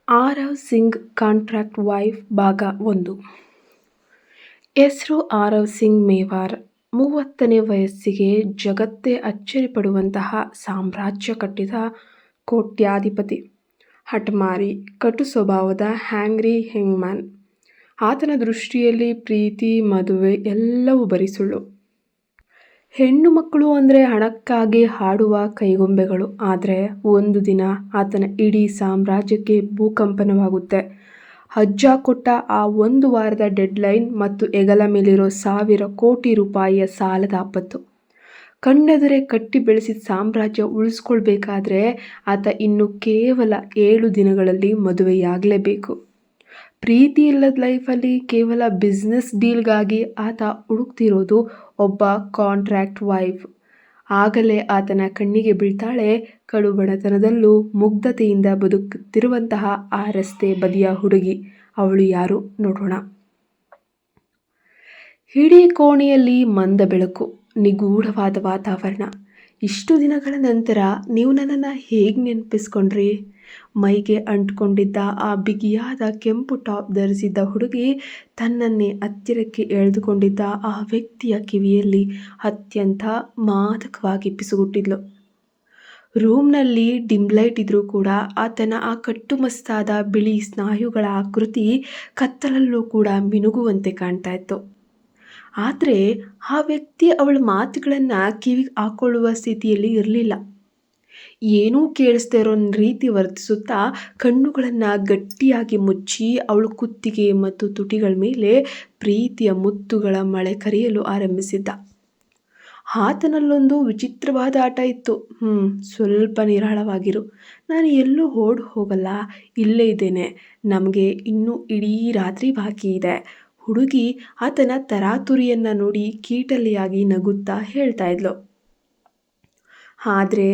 Aarav Singh contract wife ಭಾಗ 1. ಹೆಸರು ಆರವ್ ಸಿಂಗ್ ಮೇವಾರ್. 30ನೇ ವಯಸ್ಸಿಗೆ ಜಗತ್ತೇ ಅಚ್ಚರಿಪಡುವಂತಹ ಸಾಮ್ರಾಜ್ಯ ಕಟ್ಟಿದ ಕೋಟ್ಯಾಧಿಪತಿ. ಹಠಮಾರಿ, ಕಟು ಸ್ವಭಾವದ ಹ್ಯಾಂಗ್ರಿ ಹೆಂಗ್ಮ್ಯಾನ್. ಆತನ ದೃಷ್ಟಿಯಲ್ಲಿ ಪ್ರೀತಿ, ಮದುವೆ ಎಲ್ಲವೂ ಬರೀ ಸುಳ್ಳು. ಹೆಣ್ಣು ಮಕ್ಕಳು ಅಂದರೆ ಹಣಕ್ಕಾಗಿ ಹಾಡುವ ಕೈಗೊಂಬೆಗಳು. ಆದರೆ ಒಂದು ದಿನ ಆತನ ಇಡೀ ಸಾಮ್ರಾಜ್ಯಕ್ಕೆ ಭೂಕಂಪನವಾಗುತ್ತೆ. ಅಜ್ಜ ಕೊಟ್ಟ ಆ 1 ವಾರದ ಡೆಡ್ಲೈನ್ ಮತ್ತು ಹೆಗಲ ಮೇಲಿರೋ 1000 ಕೋಟಿ ರೂಪಾಯಿಯ ಸಾಲದ ಆಪತ್ತು. ಕಣ್ಣೆದುರೇ ಕಟ್ಟಿ ಬೆಳೆಸಿದ ಸಾಮ್ರಾಜ್ಯ ಉಳಿಸ್ಕೊಳ್ಬೇಕಾದ್ರೆ ಆತ ಇನ್ನು ಕೇವಲ 7 ದಿನಗಳಲ್ಲಿ ಮದುವೆಯಾಗಲೇಬೇಕು. ಪ್ರೀತಿ ಇಲ್ಲದ ಲೈಫಲ್ಲಿ ಕೇವಲ ಬಿಸ್ನೆಸ್ ಡೀಲ್ಗಾಗಿ ಆತ ಹುಡುಕ್ತಿರೋದು ಒಬ್ಬ ಕಾಂಟ್ರಾಕ್ಟ್ ವೈಫ್. ಆಗಲೇ ಆತನ ಕಣ್ಣಿಗೆ ಬೀಳ್ತಾಳೆ ಕಡುಬಡತನದಲ್ಲೂ ಮುಗ್ಧತೆಯಿಂದ ಬದುಕುತ್ತಿರುವಂತಹ ಆ ರಸ್ತೆ ಬದಿಯ ಹುಡುಗಿ. ಅವಳು ಯಾರು ನೋಡೋಣ. ಇಡೀ ಕೋಣೆಯಲ್ಲಿ ಮಂದ ಬೆಳಕು, ನಿಗೂಢವಾದ ವಾತಾವರಣ. ಇಷ್ಟು ದಿನಗಳ ನಂತರ ನೀವು ನನ್ನನ್ನು ಹೇಗೆ ನೆನಪಿಸ್ಕೊಂಡ್ರಿ? ಮೈಗೆ ಅಂಟ್ಕೊಂಡಿದ್ದ ಆ ಬಿಗಿಯಾದ ಕೆಂಪು ಟಾಪ್ ಧರಿಸಿದ್ದ ಹುಡುಗಿ ತನ್ನನ್ನೇ ಹತ್ತಿರಕ್ಕೆ ಎಳೆದುಕೊಂಡಿದ್ದ ಆ ವ್ಯಕ್ತಿಯ ಕಿವಿಯಲ್ಲಿ ಅತ್ಯಂತ ಮಾದಕವಾಗಿ ಪಿಸುಗುಟ್ಟಿದ್ಲು. ರೂಮ್ನಲ್ಲಿ ಡಿಮ್ಲೈಟ್ ಇದ್ರೂ ಕೂಡ ಆತನ ಆ ಕಟ್ಟುಮಸ್ತಾದ ಬಿಳಿ ಸ್ನಾಯುಗಳ ಆಕೃತಿ ಕತ್ತಲಲ್ಲೂ ಕೂಡ ಮಿನುಗುವಂತೆ ಕಾಣ್ತಾ ಇತ್ತು. ಆದರೆ ಆ ವ್ಯಕ್ತಿ ಅವಳ ಮಾತುಗಳನ್ನು ಕಿವಿಗೆ ಹಾಕೊಳ್ಳುವ ಸ್ಥಿತಿಯಲ್ಲಿ ಇರಲಿಲ್ಲ. ಏನೂ ಕೇಳಿಸ್ದೇ ಇರೋ ರೀತಿ ವರ್ತಿಸುತ್ತಾ ಕಣ್ಣುಗಳನ್ನು ಗಟ್ಟಿಯಾಗಿ ಮುಚ್ಚಿ ಅವಳ ಕುತ್ತಿಗೆ ಮತ್ತು ತುಟಿಗಳ ಮೇಲೆ ಪ್ರೀತಿಯ ಮುತ್ತುಗಳ ಮಳೆ ಕರೆಯಲು ಆರಂಭಿಸಿದ್ದ. ಆತನಲ್ಲೊಂದು ವಿಚಿತ್ರವಾದ ಆಟ ಇತ್ತು. ಸ್ವಲ್ಪ ನಿರಾಳವಾಗಿರು, ನಾನು ಎಲ್ಲೂ ಓಡ್ ಹೋಗಲ್ಲ, ಇಲ್ಲೇ ಇದ್ದೇನೆ, ನಮಗೆ ಇನ್ನೂ ಇಡೀ ರಾತ್ರಿ ಬಾಕಿ ಇದೆ. ಹುಡುಗಿ ಆತನ ತರಾತುರಿಯನ್ನು ನೋಡಿ ಕೀಟಲೆಯಾಗಿ ನಗುತ್ತಾ ಹೇಳ್ತಾ ಇದ್ಲು. ಆದರೆ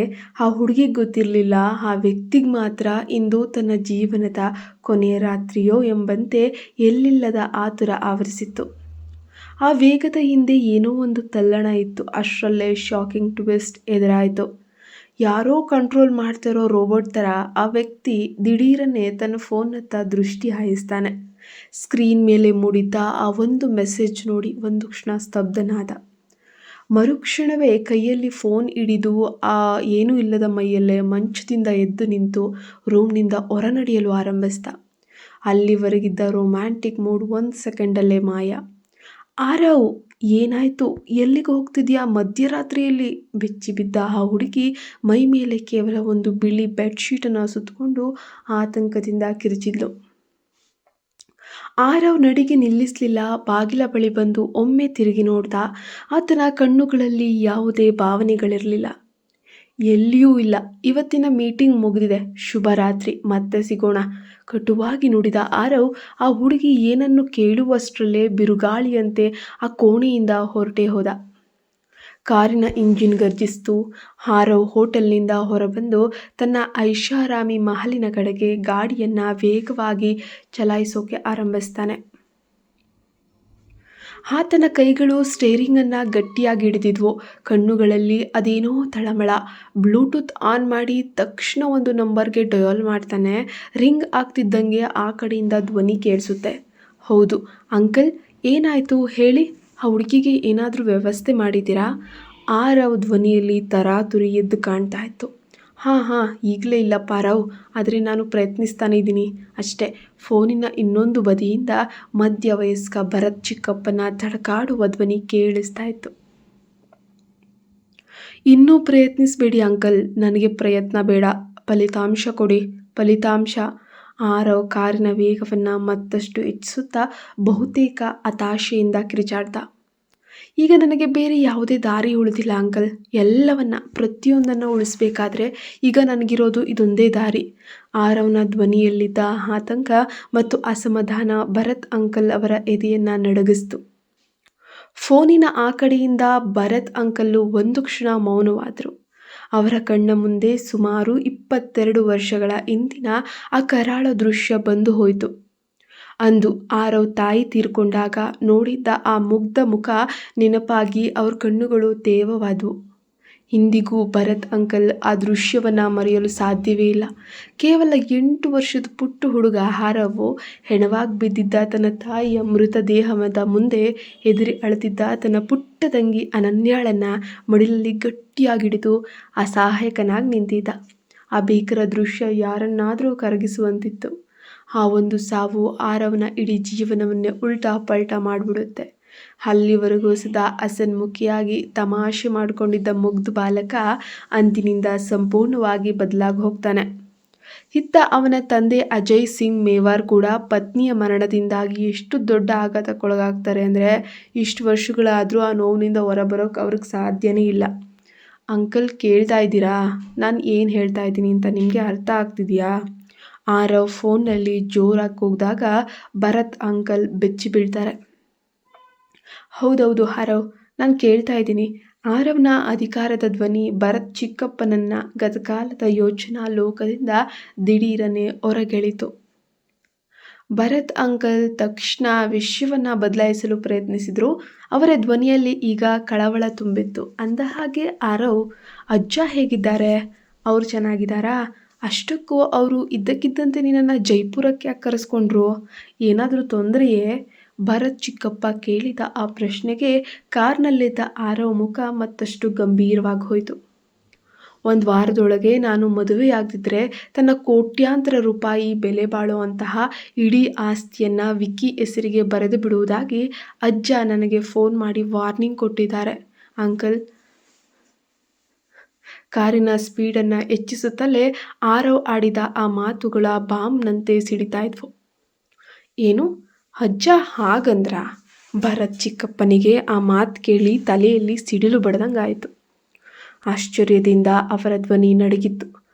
ಆ ಹುಡುಗಿಗೆ ಗೊತ್ತಿರಲಿಲ್ಲ, ಆ ವ್ಯಕ್ತಿಗೆ ಮಾತ್ರ ಇಂದು ತನ್ನ ಜೀವನದ ಕೊನೆಯ ರಾತ್ರಿಯೋ ಎಂಬಂತೆ ಎಲ್ಲಿಲ್ಲದ ಆತುರ ಆವರಿಸಿತ್ತು. ಆ ವೇಗದ ಹಿಂದೆ ಏನೋ ಒಂದು ತಲ್ಲಣ ಇತ್ತು. ಅಷ್ಟರಲ್ಲೇ ಶಾಕಿಂಗ್ ಟ್ವಿಸ್ಟ್ ಎದುರಾಯಿತು. ಯಾರೋ ಕಂಟ್ರೋಲ್ ಮಾಡ್ತಿರೋ ರೋಬೋಟ್ ಥರ ಆ ವ್ಯಕ್ತಿ ದಿಢೀರನ್ನೇ ತನ್ನ ಫೋನ್ನತ್ತ ದೃಷ್ಟಿ ಹಾಯಿಸ್ತಾನೆ. ಸ್ಕ್ರೀನ್ ಮೇಲೆ ಮೂಡಿದ್ದ ಆ ಒಂದು ಮೆಸೇಜ್ ನೋಡಿ ಒಂದು ಕ್ಷಣ ಸ್ತಬ್ಧನಾದ. ಮರುಕ್ಷಣವೇ ಕೈಯಲ್ಲಿ ಫೋನ್ ಹಿಡಿದು ಆ ಏನೂ ಇಲ್ಲದ ಮೈಯಲ್ಲೇ ಮಂಚದಿಂದ ಎದ್ದು ನಿಂತು ರೂಮ್ನಿಂದ ಹೊರನಡೆಯಲು ಆರಂಭಿಸಿದ. ಅಲ್ಲಿವರೆಗಿದ್ದ ರೊಮ್ಯಾಂಟಿಕ್ ಮೂಡ್ 1 ಸೆಕೆಂಡಲ್ಲೇ ಮಾಯ. ಆರವ್, ಏನಾಯಿತು? ಎಲ್ಲಿಗೆ ಹೋಗ್ತಿದ್ಯಾ ಮಧ್ಯರಾತ್ರಿಯಲ್ಲಿ? ಬೆಚ್ಚಿಬಿದ್ದ ಆ ಹುಡುಗಿ ಮೈ ಮೇಲೆ ಕೇವಲ ಒಂದು ಬಿಳಿ ಬೆಡ್ಶೀಟನ್ನು ಸುತ್ತಕೊಂಡು ಆತಂಕದಿಂದ ಕಿರುಚಿದ್ಲು. ಆರವ್ ನಡಿಗೆ ನಿಲ್ಲಿಸಲಿಲ್ಲ. ಬಾಗಿಲ ಬಳಿ ಬಂದು ಒಮ್ಮೆ ತಿರುಗಿ ನೋಡ್ದ. ಆತನ ಕಣ್ಣುಗಳಲ್ಲಿ ಯಾವುದೇ ಭಾವನೆಗಳಿರಲಿಲ್ಲ. ಎಲ್ಲಿಯೂ ಇಲ್ಲ. ಇವತ್ತಿನ ಮೀಟಿಂಗ್ ಮುಗಿದಿದೆ, ಶುಭರಾತ್ರಿ, ಮತ್ತೆ ಸಿಗೋಣ, ಕಟುವಾಗಿ ನುಡಿದ ಆರವ್ ಆ ಹುಡುಗಿ ಏನನ್ನು ಕೇಳುವಷ್ಟರಲ್ಲೇ ಬಿರುಗಾಳಿಯಂತೆ ಆ ಕೋಣೆಯಿಂದ ಹೊರಟೇ ಹೋದ. ಕಾರಿನ ಇಂಜಿನ್ ಗರ್ಜಿಸಿತು. ಆರವ್ ಹೋಟೆಲ್ನಿಂದ ಹೊರಬಂದು ತನ್ನ ಐಷಾರಾಮಿ ಮಹಲಿನ ಕಡೆಗೆ ಗಾಡಿಯನ್ನು ವೇಗವಾಗಿ ಚಲಾಯಿಸೋಕೆ ಆರಂಭಿಸ್ತಾನೆ. ಆತನ ಕೈಗಳು ಸ್ಟೇರಿಂಗನ್ನು ಗಟ್ಟಿಯಾಗಿ ಹಿಡಿದಿದ್ವು. ಕಣ್ಣುಗಳಲ್ಲಿ ಅದೇನೋ ತಳಮಳ. ಬ್ಲೂಟೂತ್ ಆನ್ ಮಾಡಿ ತಕ್ಷಣ ಒಂದು ನಂಬರ್ಗೆ ಡಯಲ್ ಮಾಡ್ತಾನೆ. ರಿಂಗ್ ಆಗ್ತಿದ್ದಂಗೆ ಆ ಕಡೆಯಿಂದ ಧ್ವನಿ ಕೇಳಿಸುತ್ತೆ. ಹೌದು ಅಂಕಲ್, ಏನಾಯಿತು ಹೇಳಿ? ಆ ಹುಡುಗಿಗೆ ಏನಾದರೂ ವ್ಯವಸ್ಥೆ ಮಾಡಿದ್ದೀರಾ? ಆರವ್ ಧ್ವನಿಯಲ್ಲಿ ತರಾತುರಿ ಎದ್ದು ಕಾಣ್ತಾ ಇತ್ತು. ಹಾಂ, ಈಗಲೇ ಇಲ್ಲಪ್ಪ ರಾವ್, ಆದರೆ ನಾನು ಪ್ರಯತ್ನಿಸ್ತಾನೆ ಇದ್ದೀನಿ ಅಷ್ಟೇ. ಫೋನಿನ ಇನ್ನೊಂದು ಬದಿಯಿಂದ ಮಧ್ಯವಯಸ್ಕ ಭರತ್ ಚಿಕ್ಕಪ್ಪನ ತಡಕಾಡುವ ಧ್ವನಿ ಕೇಳಿಸ್ತಾ ಇತ್ತು. ಇನ್ನೂ ಪ್ರಯತ್ನಿಸಬೇಡಿ ಅಂಕಲ್, ನನಗೆ ಪ್ರಯತ್ನ ಬೇಡ, ಫಲಿತಾಂಶ ಕೊಡಿ, ಫಲಿತಾಂಶ. ಆರವ್ ಕಾರಿನ ವೇಗವನ್ನು ಮತ್ತಷ್ಟು ಹೆಚ್ಚಿಸುತ್ತಾ ಬಹುತೇಕ ಹತಾಶೆಯಿಂದ ಕಿರುಚಾಡ್ದ. ಈಗ ನನಗೆ ಬೇರೆ ಯಾವುದೇ ದಾರಿ ಉಳಿದಿಲ್ಲ ಅಂಕಲ್. ಪ್ರತಿಯೊಂದನ್ನು ಉಳಿಸಬೇಕಾದ್ರೆ ಈಗ ನನಗಿರೋದು ಇದೊಂದೇ ದಾರಿ. ಆರವ್ನ ಧ್ವನಿಯಲ್ಲಿದ್ದ ಆತಂಕ ಮತ್ತು ಅಸಮಾಧಾನ ಭರತ್ ಅಂಕಲ್ ಅವರ ಎದೆಯನ್ನು ನಡುಗಿಸಿತು. ಫೋನಿನ ಆ ಕಡೆಯಿಂದ ಭರತ್ ಅಂಕಲ್ಲು ಒಂದು ಕ್ಷಣ ಮೌನವಾದರು. ಅವರ ಕಣ್ಣ ಮುಂದೆ ಸುಮಾರು 22 ವರ್ಷಗಳ ಹಿಂದಿನ ಆ ಕರಾಳ ದೃಶ್ಯ ಬಂದು ಹೋಯಿತು. ಅಂದು ಆರವ್ ತಾಯಿ ತೀರ್ಕೊಂಡಾಗ ನೋಡಿದ್ದ ಆ ಮುಗ್ಧ ಮುಖ ನೆನಪಾಗಿ ಅವ್ರ ಕಣ್ಣುಗಳು ತೇವವಾದವು. ಇಂದಿಗೂ ಭರತ್ ಅಂಕಲ್ ಆ ದೃಶ್ಯವನ್ನು ಮರೆಯಲು ಸಾಧ್ಯವೇ ಇಲ್ಲ. ಕೇವಲ 8 ವರ್ಷದ ಪುಟ್ಟ ಹುಡುಗ ಆರವ್ ಹೆಣವಾಗಿ ಬಿದ್ದಿದ್ದ ತನ್ನ ತಾಯಿಯ ಮೃತದೇಹದ ಮುಂದೆ ಹೆದರಿ ಅಳುತ್ತಿದ್ದ ತನ್ನ ಪುಟ್ಟ ತಂಗಿ ಅನನ್ಯಾಳನ್ನು ಮಡಿಲಲ್ಲಿ ಗಟ್ಟಿಯಾಗಿಡಿದು ಅಸಹಾಯಕನಾಗಿ ನಿಂತಿದ್ದ. ಆ ಭೀಕರ ದೃಶ್ಯ ಯಾರನ್ನಾದರೂ ಕರಗಿಸುವಂತಿತ್ತು. ಆ ಒಂದು ಸಾವು ಆರವ್ನ ಇಡೀ ಜೀವನವನ್ನೇ ಉಲ್ಟಾ ಪಲ್ಟಾ ಮಾಡಿಬಿಡುತ್ತೆ. ಅಲ್ಲಿವರೆಗೂ ಸದಾ ಹಸನ್ಮುಖಿಯಾಗಿ ತಮಾಷೆ ಮಾಡಿಕೊಂಡಿದ್ದ ಮುಗ್ಧ ಬಾಲಕ ಅಂದಿನಿಂದ ಸಂಪೂರ್ಣವಾಗಿ ಬದಲಾಗಿ ಹೋಗ್ತಾನೆ. ಇತ್ತ ಅವನ ತಂದೆ ಅಜಯ್ ಸಿಂಗ್ ಮೇವಾರ್ ಕೂಡ ಪತ್ನಿಯ ಮರಣದಿಂದಾಗಿ ಎಷ್ಟು ದೊಡ್ಡ ಆಘಾತಕ್ಕೊಳಗಾಗ್ತಾರೆ ಅಂದರೆ ಇಷ್ಟು ವರ್ಷಗಳಾದರೂ ಆ ನೋವಿನಿಂದ ಹೊರಬರೋಕೆ ಅವ್ರಿಗೆ ಸಾಧ್ಯನೇ ಇಲ್ಲ. ಅಂಕಲ್, ಕೇಳ್ತಾ ಇದ್ದೀರಾ ನಾನು ಏನು ಹೇಳ್ತಾ ಇದ್ದೀನಿ ಅಂತ? ನಿಮಗೆ ಅರ್ಥ ಆಗ್ತಿದೆಯಾ? ಆರವ್ ಫೋನ್ನಲ್ಲಿ ಜೋರಾಗಿ ಕೂಗಿದಾಗ ಭರತ್ ಅಂಕಲ್ ಬೆಚ್ಚಿ ಬೀಳ್ತಾರೆ. ಹೌದೌದು ಆರವ್, ನಾನು ಕೇಳ್ತಾ ಇದ್ದೀನಿ. ಆರವ್ನ ಅಧಿಕಾರದ ಧ್ವನಿ ಭರತ್ ಚಿಕ್ಕಪ್ಪನನ್ನ ಗತಕಾಲದ ಯೋಚನಾ ಲೋಕದಿಂದ ದಿಢೀರನೆ ಹೊರಗೆಳಿತು. ಭರತ್ ಅಂಕಲ್ ತಕ್ಷಣ ವಿಷಯವನ್ನು ಬದಲಾಯಿಸಲು ಪ್ರಯತ್ನಿಸಿದ್ರು. ಅವರ ಧ್ವನಿಯಲ್ಲಿ ಈಗ ಕಳವಳ ತುಂಬಿತ್ತು. ಅಂದ ಹಾಗೆ ಆರವ್, ಅಜ್ಜ ಹೇಗಿದ್ದಾರೆ? ಅವ್ರು ಚೆನ್ನಾಗಿದ್ದಾರಾ? ಅಷ್ಟಕ್ಕೂ ಅವರು ಇದ್ದಕ್ಕಿದ್ದಂತೆ ನಿನ್ನನ್ನು ಜೈಪುರಕ್ಕೆ ಯಾಕೆ ಕರೆಸ್ಕೊಂಡ್ರು? ಏನಾದರೂ ತೊಂದರೆಯೇ? ಭರತ್ ಚಿಕ್ಕಪ್ಪ ಕೇಳಿದ ಆ ಪ್ರಶ್ನೆಗೆ ಕಾರ್ನಲ್ಲಿದ್ದ ಆರವ್ ಮುಖ ಮತ್ತಷ್ಟು ಗಂಭೀರವಾಗಿ ಹೋಯಿತು. 1 ವಾರದೊಳಗೆ ನಾನು ಮದುವೆಯಾಗದಿದ್ದರೆ ತನ್ನ ಕೋಟ್ಯಾಂತರ ರೂಪಾಯಿ ಬೆಲೆ ಬಾಳುವಂತಹ ಇಡೀ ಆಸ್ತಿಯನ್ನು ವಿಕ್ಕಿ ಹೆಸರಿಗೆ ಬರೆದು ಬಿಡುವುದಾಗಿ ಅಜ್ಜ ನನಗೆ ಫೋನ್ ಮಾಡಿ ವಾರ್ನಿಂಗ್ ಕೊಟ್ಟಿದ್ದಾರೆ ಅಂಕಲ್. ಕಾರಿನ ಸ್ಪೀಡನ್ನು ಹೆಚ್ಚಿಸುತ್ತಲೇ ಆರವ್ ಆಡಿದ ಆ ಮಾತುಗಳ ಬಾಂಬ್ನಂತೆ ಸಿಡಿತಾ ಇದ್ವು. ಏನು? ಅಜ್ಜ ಹಾಗಂದ್ರ? ಭರತ್ ಚಿಕ್ಕಪ್ಪನಿಗೆ ಆ ಮಾತು ಕೇಳಿ ತಲೆಯಲ್ಲಿ ಸಿಡಿಲು ಬಡ್ದಂಗಾಯಿತು. ಆಶ್ಚರ್ಯದಿಂದ ಅವರ ಧ್ವನಿ ನಡುಗಿತ್ತು.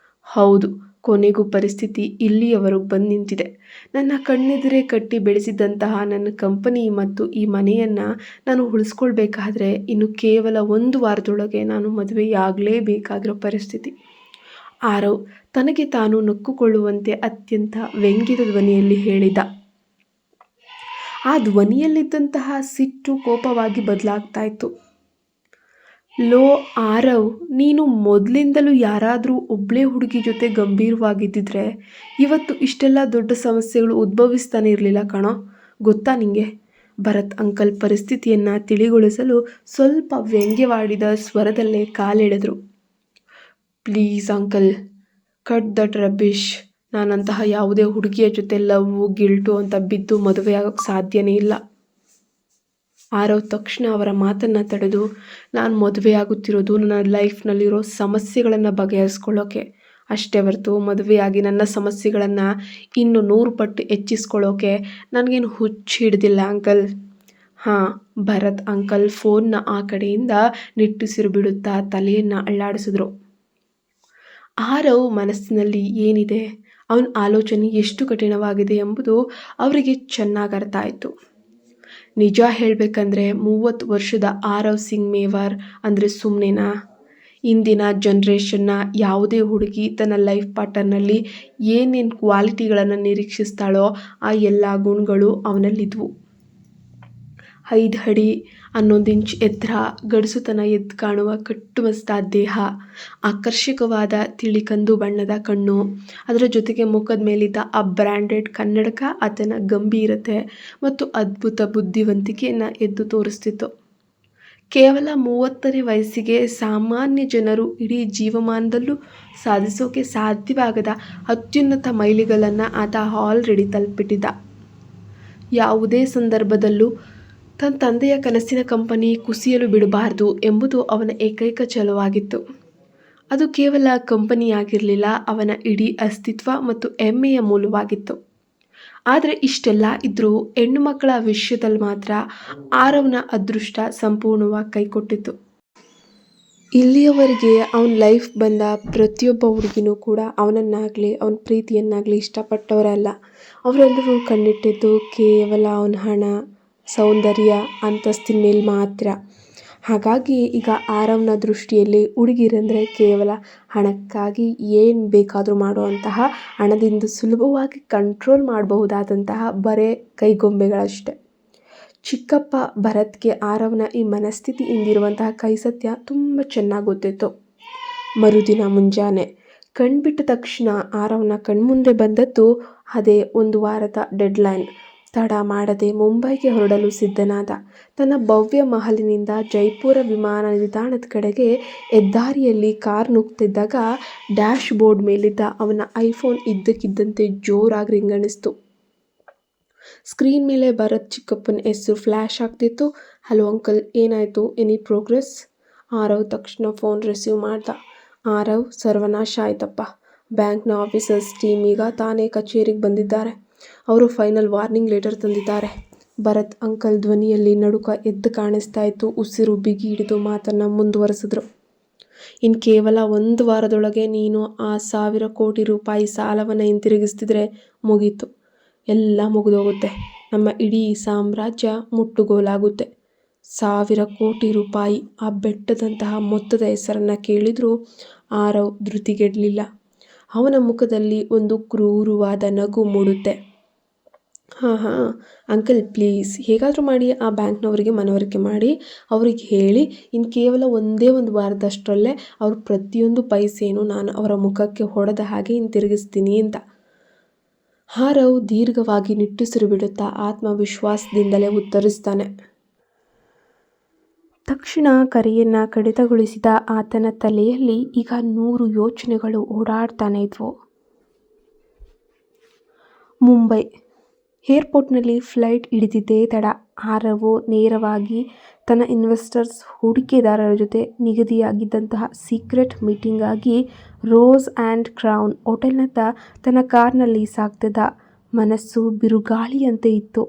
ಹೌದು, ಕೊನೆಗೂ ಪರಿಸ್ಥಿತಿ ಇಲ್ಲಿಯವರೆಗೂ ಬಂದು ನಿಂತಿದೆ. ನನ್ನ ಕಣ್ಣೆದುರೇ ಕಟ್ಟಿ ಬೆಳೆಸಿದಂತಹ ನನ್ನ ಕಂಪನಿ ಮತ್ತು ಈ ಮನೆಯನ್ನು ನಾನು ಉಳಿಸ್ಕೊಳ್ಬೇಕಾದ್ರೆ ಇನ್ನು ಕೇವಲ 1 ವಾರದೊಳಗೆ ನಾನು ಮದುವೆಯಾಗಲೇಬೇಕಾಗಿರೋ ಪರಿಸ್ಥಿತಿ. ಆರವ್ ತನಗೆ ತಾನು ನಕ್ಕುಕೊಳ್ಳುವಂತೆ ಅತ್ಯಂತ ವ್ಯಂಗ್ಯದ ಧ್ವನಿಯಲ್ಲಿ ಹೇಳಿದ. ಆ ಧ್ವನಿಯಲ್ಲಿದ್ದಂತಹ ಸಿಟ್ಟು ಕೋಪವಾಗಿ ಬದಲಾಗ್ತಾ ಇತ್ತು. ಲೋ ಆರವ್, ನೀನು ಮೊದಲಿಂದಲೂ ಯಾರಾದರೂ ಒಬ್ಬಳೇ ಹುಡುಗಿ ಜೊತೆ ಗಂಭೀರವಾಗಿದ್ದಿದ್ರೆ ಇವತ್ತು ಇಷ್ಟೆಲ್ಲ ದೊಡ್ಡ ಸಮಸ್ಯೆಗಳು ಉದ್ಭವಿಸ್ತಾನೆ ಇರಲಿಲ್ಲ ಕಣೋ, ಗೊತ್ತಾ ನಿಂಗೆ? ಭರತ್ ಅಂಕಲ್ ಪರಿಸ್ಥಿತಿಯನ್ನು ತಿಳಿಗೊಳಿಸಲು ಸ್ವಲ್ಪ ವ್ಯಂಗ್ಯವಾಡಿದ ಸ್ವರದಲ್ಲೇ ಕಾಲೆಳೆದರು. Please uncle, cut that rubbish. ನಾನಂತಹ ಯಾವುದೇ ಹುಡುಗಿಯ ಜೊತೆ ಲವ್ವು ಗಿಲ್ಟು ಅಂತ ಬಿದ್ದು ಮದುವೆಯಾಗೋಕ್ಕೆ ಸಾಧ್ಯನೇ ಇಲ್ಲ. ಆರವ್ ತಕ್ಷಣ ಅವರ ಮಾತನ್ನು ತಡೆದು, ನಾನು ಮದುವೆಯಾಗುತ್ತಿರೋದು ನನ್ನ ಲೈಫ್ನಲ್ಲಿರೋ ಸಮಸ್ಯೆಗಳನ್ನು ಬಗೆಹರಿಸ್ಕೊಳ್ಳೋಕೆ ಅಷ್ಟೇ ಹೊರತು ಮದುವೆಯಾಗಿ ನನ್ನ ಸಮಸ್ಯೆಗಳನ್ನು ಇನ್ನು 100 ಪಟ್ಟು ಹೆಚ್ಚಿಸ್ಕೊಳ್ಳೋಕೆ ನನಗೇನು ಹುಚ್ಚು ಹಿಡ್ದಿಲ್ಲ ಅಂಕಲ್. ಹಾಂ, ಭರತ್ ಅಂಕಲ್ ಫೋನ್ನ ಆ ಕಡೆಯಿಂದ ನಿಟ್ಟುಸಿರು ಬಿಡುತ್ತಾ ತಲೆಯನ್ನು ಅಳ್ಳಾಡಿಸಿದ್ರು. ಆರವ್ ಮನಸ್ಸಿನಲ್ಲಿ ಏನಿದೆ, ಅವನ ಆಲೋಚನೆ ಎಷ್ಟು ಕಠಿಣವಾಗಿದೆ ಎಂಬುದು ಅವರಿಗೆ ಚೆನ್ನಾಗಿ ಅರ್ಥ ಆಯಿತು. ನಿಜ ಹೇಳಬೇಕಂದ್ರೆ 30 ವರ್ಷದ ಆರವ್ ಸಿಂಗ್ ಮೇವಾರ್ ಅಂದರೆ ಸುಮ್ಮನೆನಾ? ಇಂದಿನ ಜನ್ರೇಷನ್ನ ಯಾವುದೇ ಹುಡುಗಿ ತನ್ನ ಲೈಫ್ ಪಾರ್ಟ್ನರ್ನಲ್ಲಿ ಏನೇನು ಕ್ವಾಲಿಟಿಗಳನ್ನು ನಿರೀಕ್ಷಿಸ್ತಾಳೋ ಆ ಎಲ್ಲ ಗುಣಗಳು ಅವನಲ್ಲಿದ್ವು. 5 ಅಡಿ 11 ಇಂಚ್ ಎತ್ತರ, ಗಡಸುತನ ಎದ್ದು ಕಾಣುವ ಕಟ್ಟುಮಸ್ತಾದ ದೇಹ, ಆಕರ್ಷಕವಾದ ತಿಳಿ ಕಂದು ಬಣ್ಣದ ಕಣ್ಣು, ಅದರ ಜೊತೆಗೆ ಮುಖದ ಮೇಲಿದ್ದ ಆ ಬ್ರ್ಯಾಂಡೆಡ್ ಕನ್ನಡಕ ಆತನ ಗಂಭೀರತೆ ಮತ್ತು ಅದ್ಭುತ ಬುದ್ಧಿವಂತಿಕೆಯನ್ನು ಎದ್ದು ತೋರಿಸ್ತಿತ್ತು. ಕೇವಲ 30ನೇ ವಯಸ್ಸಿಗೆ ಸಾಮಾನ್ಯ ಜನರು ಇಡೀ ಜೀವಮಾನದಲ್ಲೂ ಸಾಧಿಸೋಕೆ ಸಾಧ್ಯವಾಗದ ಅತ್ಯುನ್ನತ ಮೈಲಿಗಲ್ಲನ್ನು ಆತ ಆಲ್ರೆಡಿ ತಲುಪಿಬಿಟ್ಟಿದ್ದ. ಯಾವುದೇ ಸಂದರ್ಭದಲ್ಲೂ ತನ್ನ ತಂದೆಯ ಕನಸಿನ ಕಂಪನಿ ಕುಸಿಯಲು ಬಿಡಬಾರ್ದು ಎಂಬುದು ಅವನ ಏಕೈಕ ಛಲವಾಗಿತ್ತು. ಅದು ಕೇವಲ ಕಂಪನಿಯಾಗಿರಲಿಲ್ಲ, ಅವನ ಇಡೀ ಅಸ್ತಿತ್ವ ಮತ್ತು ಹೆಮ್ಮೆಯ ಮೂಲವಾಗಿತ್ತು. ಆದರೆ ಇಷ್ಟೆಲ್ಲ ಇದ್ದರೂ ಹೆಣ್ಣು ಮಕ್ಕಳ ವಿಷಯದಲ್ಲಿ ಮಾತ್ರ ಆರವ್ನ ಅದೃಷ್ಟ ಸಂಪೂರ್ಣವಾಗಿ ಕೈಕೊಟ್ಟಿತ್ತು. ಇಲ್ಲಿಯವರೆಗೆ ಅವನ ಲೈಫ್ ಬಂದ ಪ್ರತಿಯೊಬ್ಬ ಹುಡುಗಿನೂ ಕೂಡ ಅವನನ್ನಾಗಲಿ ಅವನ ಪ್ರೀತಿಯನ್ನಾಗಲಿ ಇಷ್ಟಪಟ್ಟವರಲ್ಲ. ಅವರೆಲ್ಲರೂ ಕಣ್ಣಿಟ್ಟಿದ್ದು ಕೇವಲ ಅವನ ಹಣ, ಸೌಂದರ್ಯ, ಅಂತಸ್ತಿನ ಮೇಲೆ ಮಾತ್ರ. ಹಾಗಾಗಿ ಈಗ ಆರವ್ನ ದೃಷ್ಟಿಯಲ್ಲಿ ಹುಡುಗಿರಂದರೆ ಕೇವಲ ಹಣಕ್ಕಾಗಿ ಏನು ಬೇಕಾದರೂ ಮಾಡುವಂತಹ, ಹಣದಿಂದ ಸುಲಭವಾಗಿ ಕಂಟ್ರೋಲ್ ಮಾಡಬಹುದಾದಂತಹ ಬರೇ ಕೈಗೊಂಬೆಗಳಷ್ಟೆ. ಚಿಕ್ಕಪ್ಪ ಭರತ್ಗೆ ಆರವ್ನ ಈ ಮನಸ್ಥಿತಿ ಹಿಂದಿರುವಂತಹ ಕೈಸತ್ಯ ತುಂಬ ಚೆನ್ನಾಗಿ ಗೊತ್ತಿತ್ತು. ಮರುದಿನ ಮುಂಜಾನೆ ಕಣ್ಬಿಟ್ಟ ತಕ್ಷಣ ಆರವ್ನ ಕಣ್ಮುಂದೆ ಬಂದದ್ದು ಅದೇ 1 ವಾರದ ಡೆಡ್ಲೈನ್. ತಡ ಮಾಡದೆ ಮುಂಬೈಗೆ ಹೊರಡಲು ಸಿದ್ಧನಾದ. ತನ್ನ ಭವ್ಯ ಮಹಲಿನಿಂದ ಜೈಪುರ ವಿಮಾನ ನಿಲ್ದಾಣದ ಕಡೆಗೆ ಹೆದ್ದಾರಿಯಲ್ಲಿ ಕಾರ್ ನುಗ್ತಿದ್ದಾಗ ಡ್ಯಾಶ್ ಬೋರ್ಡ್ ಮೇಲಿದ್ದ ಅವನ ಐಫೋನ್ ಇದ್ದಕ್ಕಿದ್ದಂತೆ ಜೋರಾಗಿ ರಿಂಗಣಿಸ್ತು. ಸ್ಕ್ರೀನ್ ಮೇಲೆ ಭರತ್ ಚಿಕ್ಕಪ್ಪನ ಹೆಸರು ಫ್ಲ್ಯಾಶ್ ಆಗ್ತಿತ್ತು. ಹಲೋ ಅಂಕಲ್, ಏನಾಯ್ತು? Any progress? ಆರವ್ ತಕ್ಷಣ ಫೋನ್ ರಿಸೀವ್ ಮಾಡ್ದ. ಆರವ್, ಸರ್ವನಾಶ ಆಯ್ತಪ್ಪ. ಬ್ಯಾಂಕ್ನ ಆಫೀಸರ್ಸ್ ಟೀಮ್ ಈಗ ತಾನೇ ಕಚೇರಿಗೆ ಬಂದಿದ್ದಾರೆ. ಅವರು ಫೈನಲ್ ವಾರ್ನಿಂಗ್ ಲೆಟರ್ ತಂದಿದ್ದಾರೆ. ಭರತ್ ಅಂಕಲ್ ಧ್ವನಿಯಲ್ಲಿ ನಡುಕ ಎದ್ದು ಕಾಣಿಸ್ತಾ ಇತ್ತು. ಉಸಿರು ಬಿಗಿ ಹಿಡಿದು ಮಾತನ್ನ ಮುಂದುವರೆಸಿದ್ರು. ಇನ್ನು ಕೇವಲ 1 ವಾರದೊಳಗೆ ನೀನು ಆ 1000 ಕೋಟಿ ರೂಪಾಯಿ ಸಾಲವನ್ನು ಹಿಂತಿರುಗಿಸ್ತಿದ್ರೆ ಮುಗೀತು, ಎಲ್ಲ ಮುಗಿದೋಗುತ್ತೆ. ನಮ್ಮ ಇಡೀ ಸಾಮ್ರಾಜ್ಯ ಮುಟ್ಟುಗೋಲಾಗುತ್ತೆ. 1000 ಕೋಟಿ ರೂಪಾಯಿ, ಆ ಬೆಟ್ಟದಂತಹ ಮೊತ್ತದ ಹೆಸರನ್ನು ಕೇಳಿದ್ರೂ ಆರವ್ ಧೃತಿಗೆಡಲಿಲ್ಲ. ಅವನ ಮುಖದಲ್ಲಿ ಒಂದು ಕ್ರೂರವಾದ ನಗು ಮೂಡುತ್ತೆ. ಹಾಂ ಅಂಕಲ್, ಪ್ಲೀಸ್ ಹೇಗಾದರೂ ಮಾಡಿ ಆ ಬ್ಯಾಂಕ್ನವರಿಗೆ ಮನವರಿಕೆ ಮಾಡಿ ಅವ್ರಿಗೆ ಹೇಳಿ, ಇನ್ನು ಕೇವಲ ಒಂದೇ 1 ವಾರದಷ್ಟರಲ್ಲೇ ಅವ್ರ ಪ್ರತಿಯೊಂದು ಪೈಸೆನೂ ನಾನು ಅವರ ಮುಖಕ್ಕೆ ಹೊಡೆದ ಹಾಗೆ ಹಿಂತಿರುಗಿಸ್ತೀನಿ ಅಂತ. ಆರವ್ ದೀರ್ಘವಾಗಿ ನಿಟ್ಟುಸಿರು ಬಿಡುತ್ತಾ ಆತ್ಮವಿಶ್ವಾಸದಿಂದಲೇ ಉತ್ತರಿಸ್ತಾನೆ. ತಕ್ಷಣ ಕರೆಯನ್ನು ಕಡಿತಗೊಳಿಸಿದ ಆತನ ತಲೆಯಲ್ಲಿ ಈಗ 100 ಯೋಚನೆಗಳು ಓಡಾಡ್ತಾನೆ ಇದ್ವು. ಮುಂಬೈ ಏರ್ಪೋರ್ಟ್ನಲ್ಲಿ ಫ್ಲೈಟ್ ಹಿಡಿದಿದ್ದೇ ತಡ. ಆರವ್ ನೇರವಾಗಿ ತನ್ನ ಇನ್ವೆಸ್ಟರ್ಸ್ ಹೂಡಿಕೆದಾರರ ಜೊತೆ ನಿಗದಿಯಾಗಿದ್ದಂತಹ ಸೀಕ್ರೆಟ್ ಮೀಟಿಂಗಾಗಿ ರೋಸ್ ಆ್ಯಂಡ್ ಕ್ರೌನ್ ಹೋಟೆಲ್ನತ್ತ ತನ್ನ ಕಾರ್ನಲ್ಲಿ ಸಾಗ್ತಿದ್ದ. ಮನಸ್ಸು ಬಿರುಗಾಳಿಯಂತೆ ಇತ್ತು.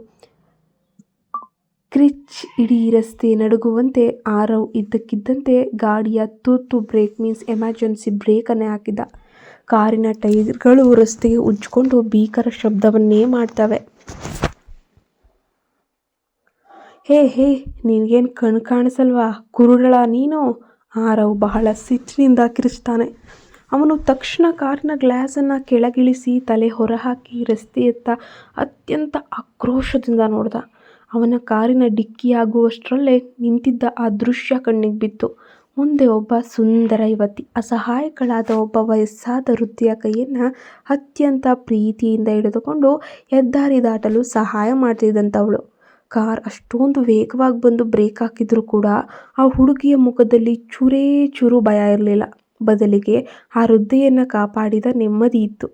ಕ್ರಿಚ್ ಇಡೀ ರಸ್ತೆ ನಡುಗುವಂತೆ. ಆರವ್ ಇದ್ದಕ್ಕಿದ್ದಂತೆ ಗಾಡಿಯ ತುರ್ತು ಬ್ರೇಕ್ ಮೀನ್ಸ್ ಎಮರ್ಜೆನ್ಸಿ ಬ್ರೇಕನ್ನೇ ಹಾಕಿದ. ಕಾರಿನ ಟೈರ್ಗಳು ರಸ್ತೆಗೆ ಉಜ್ಜಿಕೊಂಡು ಭೀಕರ ಶಬ್ದವನ್ನೇ ಮಾಡ್ತವೆ. ಹೇ, ನಿನಗೇನು ಕಣ್ಣು ಕಾಣಿಸಲ್ವಾ? ಕುರುಡಳ ನೀನು? ಆರವ್ ಬಹಳ ಸಿಟ್ಟಿನಿಂದ ಕಿರಿಚ್ತಾನೆ. ಅವನು ತಕ್ಷಣ ಕಾರಿನ ಗ್ಲಾಸನ್ನು ಕೆಳಗಿಳಿಸಿ ತಲೆ ಹೊರಹಾಕಿ ರಸ್ತೆಯತ್ತ ಅತ್ಯಂತ ಆಕ್ರೋಶದಿಂದ ನೋಡ್ದ. ಅವನ ಕಾರಿನ ಡಿಕ್ಕಿಯಾಗುವಷ್ಟರಲ್ಲೇ ನಿಂತಿದ್ದ ಆ ದೃಶ್ಯ ಕಣ್ಣಿಗೆ ಬಿತ್ತು. ಮುಂದೆ ಒಬ್ಬ ಸುಂದರ ಯುವತಿ, ಅಸಹಾಯಕಳಾದ ಒಬ್ಬ ವಯಸ್ಸಾದ ವೃದ್ಧೆಯ ಕೈಯನ್ನು ಅತ್ಯಂತ ಪ್ರೀತಿಯಿಂದ ಹಿಡಿದುಕೊಂಡು ಹೆದ್ದಾರಿ ದಾಟಲು ಸಹಾಯ ಮಾಡ್ತಿದ್ದಂಥವಳು. ಕಾರ್ ಅಷ್ಟೊಂದು ವೇಗವಾಗಿ ಬಂದು ಬ್ರೇಕ್ ಹಾಕಿದ್ರೂ ಕೂಡ ಆ ಹುಡುಗಿಯ ಮುಖದಲ್ಲಿ ಚೂರೇ ಚೂರು ಭಯ ಇರಲಿಲ್ಲ. ಬದಲಿಗೆ ಆ ವೃದ್ಧೆಯನ್ನು ಕಾಪಾಡಿದ ನೆಮ್ಮದಿ ಇತ್ತು.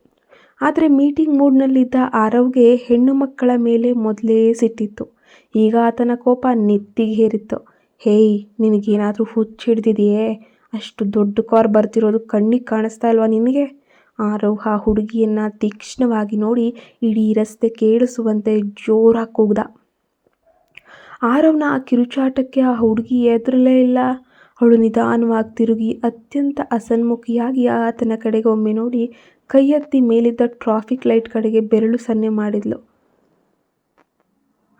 ಆದರೆ ಮೀಟಿಂಗ್ ಮೂಡ್ನಲ್ಲಿದ್ದ ಆರವ್ಗೆ ಹೆಣ್ಣು ಮಕ್ಕಳ ಮೇಲೆ ಮೊದಲೇ ಸಿಟ್ಟಿತ್ತು. ಈಗ ಆತನ ಕೋಪ ನೆತ್ತಿಗೆ ಹೇರಿತ್ತು. ಹೇಯ್, ನಿನಗೇನಾದರೂ ಹುಚ್ಚು ಹಿಡ್ದಿದೆಯೇ? ಅಷ್ಟು ದೊಡ್ಡ ಕಾರ್ ಬರ್ತಿರೋದು ಕಣ್ಣಿಗೆ ಕಾಣಿಸ್ತಾ ಇಲ್ವಾ ನಿನಗೆ? ಆರವ್ ಆ ಹುಡುಗಿಯನ್ನು ತೀಕ್ಷ್ಣವಾಗಿ ನೋಡಿ ಇಡೀ ರಸ್ತೆ ಕೇಳಿಸುವಂತೆ ಜೋರಾಗಿ ಕೂಗ್ದ. ಆರವ್ನ ಆ ಕಿರುಚಾಟಕ್ಕೆ ಆ ಹುಡುಗಿ ಎದುರಲೇ ಇಲ್ಲ. ಅವಳು ನಿಧಾನವಾಗಿ ತಿರುಗಿ ಅತ್ಯಂತ ಅಸನ್ಮುಖಿಯಾಗಿ ಆತನ ಕಡೆಗೆ ಒಮ್ಮೆ ನೋಡಿ ಕೈ ಎತ್ತಿ ಮೇಲಿದ್ದ ಟ್ರಾಫಿಕ್ ಲೈಟ್ ಕಡೆಗೆ ಬೆರಳು ಸನ್ನೆ ಮಾಡಿದ್ಲು.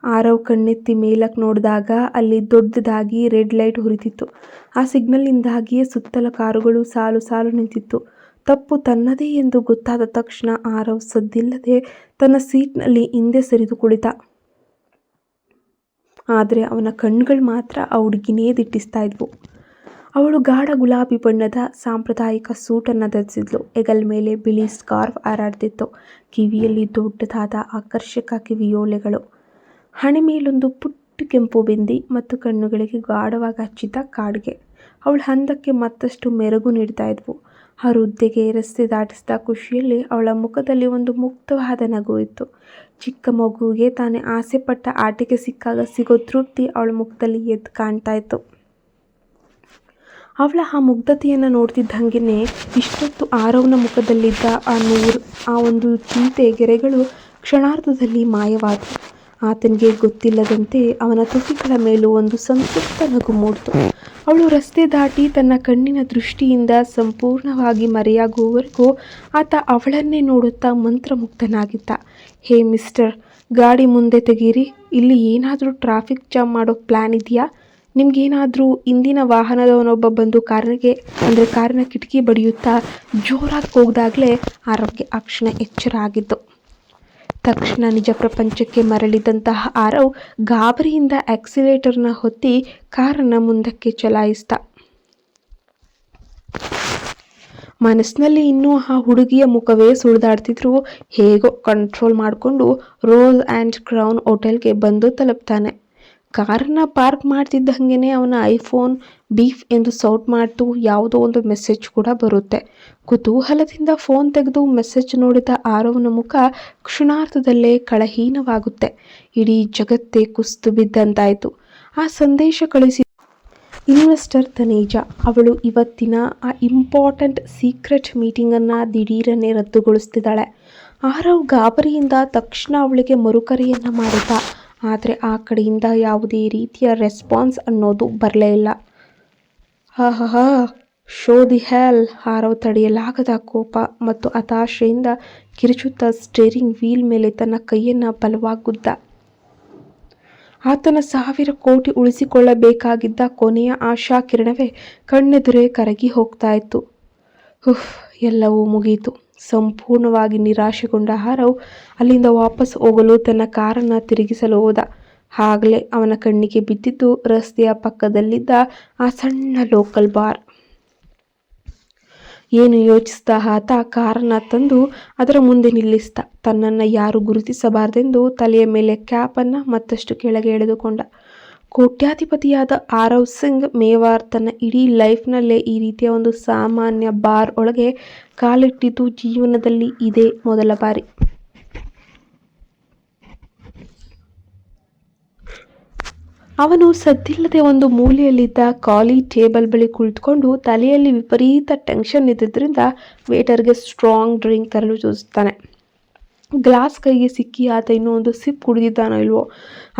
ಆರವ್ ಕಣ್ಣೆತ್ತಿ ಮೇಲಕ್ಕೆ ನೋಡಿದಾಗ ಅಲ್ಲಿ ದೊಡ್ಡದಾಗಿ ರೆಡ್ ಲೈಟ್ ಹುರಿತಿತ್ತು. ಆ ಸಿಗ್ನಲ್ನಿಂದಾಗಿಯೇ ಸುತ್ತಲ ಕಾರುಗಳು ಸಾಲು ಸಾಲು ನಿಂತಿತ್ತು. ತಪ್ಪು ತನ್ನದೇ ಎಂದು ಗೊತ್ತಾದ ತಕ್ಷಣ ಆರವ್ ಸದ್ದಿಲ್ಲದೆ ತನ್ನ ಸೀಟ್ನಲ್ಲಿ ಹಿಂದೆ ಸರಿದು ಕುಳಿತ. ಆದರೆ ಅವನ ಕಣ್ಗಳು ಮಾತ್ರ ಆ ಹುಡುಗಿನೇ ದಿಟ್ಟಿಸ್ತಾ ಇದ್ವು. ಅವಳು ಗಾಢ ಗುಲಾಬಿ ಬಣ್ಣದ ಸಾಂಪ್ರದಾಯಿಕ ಸೂಟನ್ನು ಧರಿಸಿದ್ಲು. ಹೆಗಲ ಮೇಲೆ ಬಿಳಿ ಸ್ಕಾರ್ಫ್ ಹಾರಾಡ್ತಿತ್ತು. ಕಿವಿಯಲ್ಲಿ ದೊಡ್ಡದಾದ ಆಕರ್ಷಕ ಕಿವಿಯೋಲೆಗಳು, ಹಣೆ ಮೇಲೊಂದು ಪುಟ್ಟ ಕೆಂಪು ಬಿಂದಿ ಮತ್ತು ಕಣ್ಣುಗಳಿಗೆ ಗಾಢವಾಗಿ ಹಚ್ಚಿದ್ದ ಕಾಡಿಗೆ ಅವಳ ಹಂದಕ್ಕೆ ಮತ್ತಷ್ಟು ಮೆರುಗು ನೀಡ್ತಾ ಇದ್ವು. ಆ ವೃದ್ಧೆಗೆ ರಸ್ತೆ ದಾಟಿಸಿದ ಖುಷಿಯಲ್ಲಿ ಅವಳ ಮುಖದಲ್ಲಿ ಒಂದು ಮುಕ್ತವಾದ ನಗು ಇತ್ತು. ಚಿಕ್ಕ ಮಗುವಿಗೆ ತಾನೇ ಆಸೆ ಪಟ್ಟ ಆಟಿಕೆ ಸಿಕ್ಕಾಗ ಸಿಗೋ ತೃಪ್ತಿ ಅವಳ ಮುಖದಲ್ಲಿ ಎದ್ದು ಕಾಣ್ತಾ ಇತ್ತು. ಅವಳ ಆ ಮುಗ್ಧತೆಯನ್ನು ನೋಡ್ತಿದ್ದಂಗೆ ಇಷ್ಟೊತ್ತು ಆರವ್ನ ಮುಖದಲ್ಲಿದ್ದ ಆ ಒಂದು ಚಿಂತೆ ಗೆರೆಗಳು ಕ್ಷಣಾರ್ಧದಲ್ಲಿ ಮಾಯವಾದವು. ಆತನಿಗೆ ಗೊತ್ತಿಲ್ಲದಂತೆ ಅವನ ತುಟಿಗಳ ಮೇಲೂ ಒಂದು ಸಂತೃಪ್ತ ನಗು ಮೂಡಿತು. ಅವಳು ರಸ್ತೆ ದಾಟಿ ತನ್ನ ಕಣ್ಣಿನ ದೃಷ್ಟಿಯಿಂದ ಸಂಪೂರ್ಣವಾಗಿ ಮರೆಯಾಗುವವರೆಗೂ ಆತ ಅವಳನ್ನೇ ನೋಡುತ್ತಾ ಮಂತ್ರಮುಗ್ಧನಾಗಿದ್ದ. ಹೇ ಮಿಸ್ಟರ್, ಗಾಡಿ ಮುಂದೆ ತೆಗೀರಿ. ಇಲ್ಲಿ ಏನಾದರೂ ಟ್ರಾಫಿಕ್ ಜಾಮ್ ಮಾಡೋ ಪ್ಲ್ಯಾನ್ ಇದೆಯಾ? ನಿಮಗೇನಾದರೂ ಹಿಂದಿನ ವಾಹನದವನೊಬ್ಬ ಬಂದು ಕಾರಿನ ಕಿಟಕಿ ಬಡಿಯುತ್ತಾ ಜೋರಾಗಿ ಕೂಗಿದಾಗಲೇ ಆರವ್ಗೆ ಆ ಕ್ಷಣ ಎಚ್ಚರ ಆಗಿದ್ದು. ತಕ್ಷಣ ನಿಜ ಪ್ರಪಂಚಕ್ಕೆ ಮರಳಿದಂತಹ ಆರವ್ ಗಾಬರಿಯಿಂದ ಆಕ್ಸಿಲೇಟರ್ನ ಹೊತ್ತಿ ಕಾರನ್ನು ಮುಂದಕ್ಕೆ ಚಲಾಯಿಸಿದ. ಮನಸ್ಸಿನಲ್ಲಿ ಇನ್ನೂ ಆ ಹುಡುಗಿಯ ಮುಖವೇ ಸುಳಿದಾಡ್ತಿದ್ರು ಹೇಗೋ ಕಂಟ್ರೋಲ್ ಮಾಡಿಕೊಂಡು ರೋಸ್ ಆ್ಯಂಡ್ ಕ್ರೌನ್ ಹೋಟೆಲ್ಗೆ ಬಂದು ತಲುಪ್ತಾನೆ. ಕಾರನ್ನ ಪಾರ್ಕ್ ಮಾಡ್ತಿದ್ದಂಗೆನೆ ಅವನ ಐಫೋನ್ ಬೀಫ್ ಎಂದು ಸೌಟ್ ಮಾಡ್ತು ಯಾವುದೋ ಒಂದು ಮೆಸೇಜ್ ಕೂಡ ಬರುತ್ತೆ. ಕುತೂಹಲದಿಂದ ಫೋನ್ ತೆಗೆದು ಮೆಸೇಜ್ ನೋಡಿದ ಆರವನ ಮುಖ ಕ್ಷಣಾರ್ಧದಲ್ಲೇ ಕಳಹೀನವಾಗುತ್ತೆ. ಇಡೀ ಜಗತ್ತೇ ಕುಸಿದು ಬಿದ್ದಂತಾಯ್ತು. ಆ ಸಂದೇಶ ಕಳಿಸಿ ಇನ್ವೆಸ್ಟರ್ ತನೇಜಾ. ಅವಳು ಇವತ್ತಿನ ಆ ಇಂಪಾರ್ಟೆಂಟ್ ಸೀಕ್ರೆಟ್ ಮೀಟಿಂಗನ್ನು ದಿಢೀರನೆ ರದ್ದುಗೊಳಿಸ್ತಿದ್ದಾಳೆ. ಆರವ್ ಗಾಬರಿಯಿಂದ ತಕ್ಷಣ ಅವಳಿಗೆ ಮರುಕರೆಯನ್ನು ಮಾಡಿದ್ದ. ಆದರೆ ಆ ಕಡೆಯಿಂದ ಯಾವುದೇ ರೀತಿಯ ರೆಸ್ಪಾನ್ಸ್ ಅನ್ನೋದು ಬರಲೇ ಇಲ್ಲ. ಹಾ ಶೋ ದಿ ಹೆಲ್. ಆರವ್ ತಡೆಯಲಾಗದ ಕೋಪ ಮತ್ತು ಹತಾಶೆಯಿಂದ ಕಿರುಚುತ್ತಾ ಸ್ಟೇರಿಂಗ್ ವೀಲ್ ಮೇಲೆ ತನ್ನ ಕೈಯನ್ನು ಬಲವಾಗಿ ಗುದ್ದ. ಆತನ 1,000 ಕೋಟಿ ಉಳಿಸಿಕೊಳ್ಳಬೇಕಾಗಿದ್ದ ಕೊನೆಯ ಆಶಾ ಕಿರಣವೇ ಕಣ್ಣೆದುರೇ ಕರಗಿ ಹೋಗ್ತಾ ಇತ್ತು. ಎಲ್ಲವೂ ಮುಗಿಯಿತು. ಸಂಪೂರ್ಣವಾಗಿ ನಿರಾಶೆಗೊಂಡ ಆರವ್ ಅಲ್ಲಿಂದ ವಾಪಸ್ ಹೋಗಲು ತನ್ನ ಕಾರನ್ನು ತಿರುಗಿಸಲು ಹೋದ. ಆಗಲೇ ಅವನ ಕಣ್ಣಿಗೆ ಬಿದ್ದಿದ್ದು ರಸ್ತೆಯ ಪಕ್ಕದಲ್ಲಿದ್ದ ಆ ಸಣ್ಣ ಲೋಕಲ್ ಬಾರ್. ಏನು ಯೋಚಿಸಿದ ಆತ ಕಾರನ್ನು ತಂದು ಅದರ ಮುಂದೆ ನಿಲ್ಲಿಸಿದ. ತನ್ನನ್ನು ಯಾರು ಗುರುತಿಸಬಾರದೆಂದು ತಲೆಯ ಮೇಲೆ ಕ್ಯಾಪನ್ನು ಮತ್ತಷ್ಟು ಕೆಳಗೆ ಎಳೆದುಕೊಂಡ. ಕೋಟ್ಯಾಧಿಪತಿಯಾದ ಆರವ್ ಸಿಂಗ್ ಮೇವಾರ್ ತನ್ನ ಇಡೀ ಲೈಫ್ನಲ್ಲೇ ಈ ರೀತಿಯ ಒಂದು ಸಾಮಾನ್ಯ ಬಾರ್ ಒಳಗೆ ಕಾಲಿಟ್ಟಿದ್ದು ಜೀವನದಲ್ಲಿ ಇದೇ ಮೊದಲ ಬಾರಿ. ಅವನು ಸದ್ದಿಲ್ಲದೆ ಒಂದು ಮೂಲೆಯಲ್ಲಿದ್ದ ಖಾಲಿ ಟೇಬಲ್ ಬಳಿ ಕುಳಿತುಕೊಂಡು ತಲೆಯಲ್ಲಿ ವಿಪರೀತ ಟೆನ್ಷನ್ ಇದ್ದಿದ್ದರಿಂದ ವೇಟರ್ಗೆ ಸ್ಟ್ರಾಂಗ್ ಡ್ರಿಂಕ್ ತರಲು ಸೂಚಿಸ್ತಾನೆ. ಗ್ಲಾಸ್ ಕೈಗೆ ಸಿಕ್ಕಿ ಆತ ಇನ್ನೂ ಒಂದು ಸಿಪ್ ಕುಡಿದಿದ್ದಾನೋ ಇಲ್ವೋ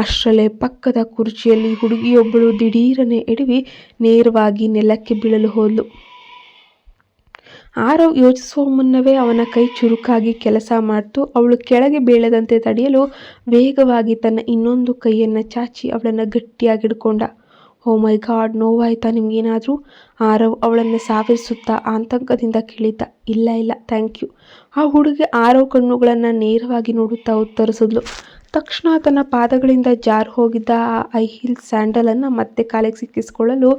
ಅಷ್ಟರಲ್ಲೇ ಪಕ್ಕದ ಕುರ್ಚಿಯಲ್ಲಿ ಹುಡುಗಿಯೊಬ್ಬಳು ದಿಢೀರನೆ ಎಡವಿ ನೇರವಾಗಿ ನೆಲಕ್ಕೆ ಬೀಳಲು ಹೋದ್ಲು. ಆರವ್ ಯೋಚಿಸುವ ಮುನ್ನವೇ ಅವನ ಕೈ ಚುರುಕಾಗಿ ಕೆಲಸ ಮಾಡ್ತು. ಅವಳು ಕೆಳಗೆ ಬೀಳದಂತೆ ತಡೆಯಲು ವೇಗವಾಗಿ ತನ್ನ ಇನ್ನೊಂದು ಕೈಯನ್ನು ಚಾಚಿ ಅವಳನ್ನು ಗಟ್ಟಿಯಾಗಿ ಹಿಡ್ಕೊಂಡ. ಓ ಮೈ ಗಾಡ್, ನೋವಾಯ್ತಾ ನಿಮ್ಗೇನಾದರೂ? ಆರವ್ ಅವಳನ್ನು ಸಾವರಿಸುತ್ತಾ ಆತಂಕದಿಂದ ಕೇಳಿದ್ದ. ಇಲ್ಲ ಥ್ಯಾಂಕ್ ಯು. ಆ ಹುಡುಗಿ ಆರವ್ ಕಣ್ಣುಗಳನ್ನು ನೇರವಾಗಿ ನೋಡುತ್ತಾ ಉತ್ತರಿಸಿದ್ಲು. ತಕ್ಷಣ ತನ್ನ ಪಾದಗಳಿಂದ ಜಾರು ಹೋಗಿದ್ದ ಆ ಐ ಹೀಲ್ ಸ್ಯಾಂಡಲನ್ನು ಮತ್ತೆ ಕಾಲಿಗೆ ಸಿಕ್ಕಿಸಿಕೊಳ್ಳಲು